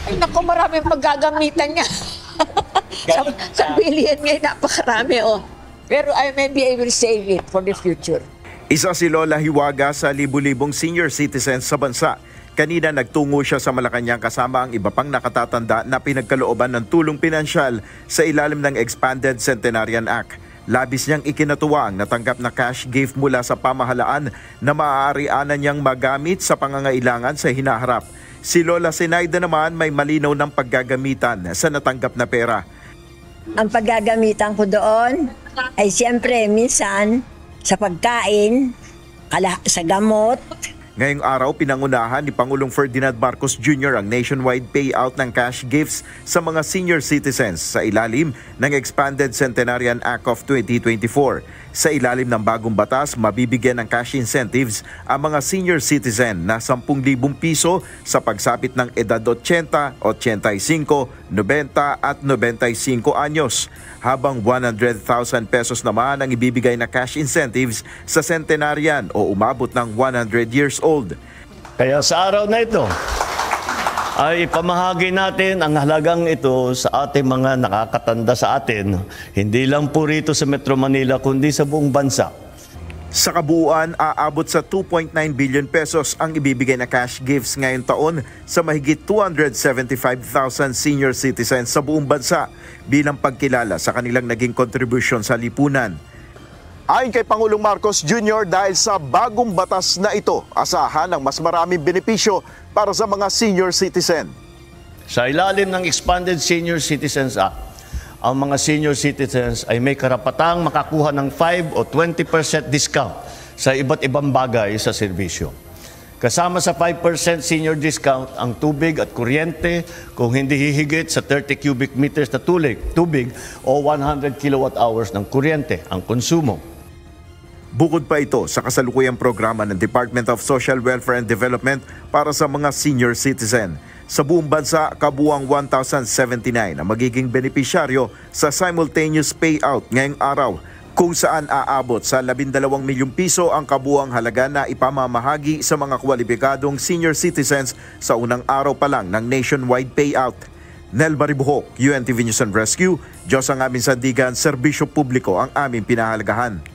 Ay, naku, maraming paggagamitan niya. sa billion ngayon, napakarami, oh. Pero maybe I will save it for the future. Isa si Lola Hiwaga sa libu-libong senior citizens sa bansa. Kanina nagtungo siya sa Malacanang kasama ang iba pang nakatatanda na pinagkalooban ng tulong pinansyal sa ilalim ng Expanded Centenarian Act. Labis niyang ikinatuwa ang natanggap na cash gift mula sa pamahalaan na maaari-anan niyang magamit sa pangangailangan sa hinaharap. Si Lola Sinaida naman may malinaw ng paggagamitan sa natanggap na pera. Ang paggagamitan ko doon ay siyempre minsan sa pagkain, sa gamot. Ngayong araw, pinangunahan ni Pangulong Ferdinand Marcos Jr. ang nationwide payout ng cash gifts sa mga senior citizens sa ilalim ng Expanded Centenarian Act of 2024. Sa ilalim ng bagong batas, mabibigyan ng cash incentives ang mga senior citizen na 10,000 piso sa pagsapit ng edad 80, 85, 90 at 95 anyos, habang 100,000 pesos naman ang ibibigay na cash incentives sa centenarian o umabot ng 100 years old. Kaya sa araw na ito, ay ipamahagi natin ang halagang ito sa ating mga nakakatanda sa atin, hindi lang po rito sa Metro Manila kundi sa buong bansa. Sa kabuuan, aabot sa 2.9 billion pesos ang ibibigay na cash gifts ngayong taon sa mahigit 275,000 senior citizens sa buong bansa bilang pagkilala sa kanilang naging kontribusyon sa lipunan. Ayon kay Pangulong Marcos Jr., dahil sa bagong batas na ito, asahan ang mas maraming benepisyo para sa mga senior citizen. Sa ilalim ng Expanded Senior Citizens Act, ang mga senior citizens ay may karapatang makakuha ng 5 o 20% discount sa iba't ibang bagay sa serbisyo. Kasama sa 5% senior discount ang tubig at kuryente kung hindi hihigit sa 30 cubic meters na tubig o 100 kilowatt hours ng kuryente ang konsumo. Bukod pa ito sa kasalukuyang programa ng Department of Social Welfare and Development para sa mga senior citizen. Sa buong bansa, kabuang 1,079 ang magiging benepisyaryo sa simultaneous payout ngayong araw, kung saan aabot sa 12 milyong piso ang kabuang halaga na ipamamahagi sa mga kwalipikadong senior citizens sa unang araw pa lang ng nationwide payout. Nel Baribuhok, UNTV News and Rescue. Diyos ang aming sandigan, serbisyo publiko ang aming pinahalagahan.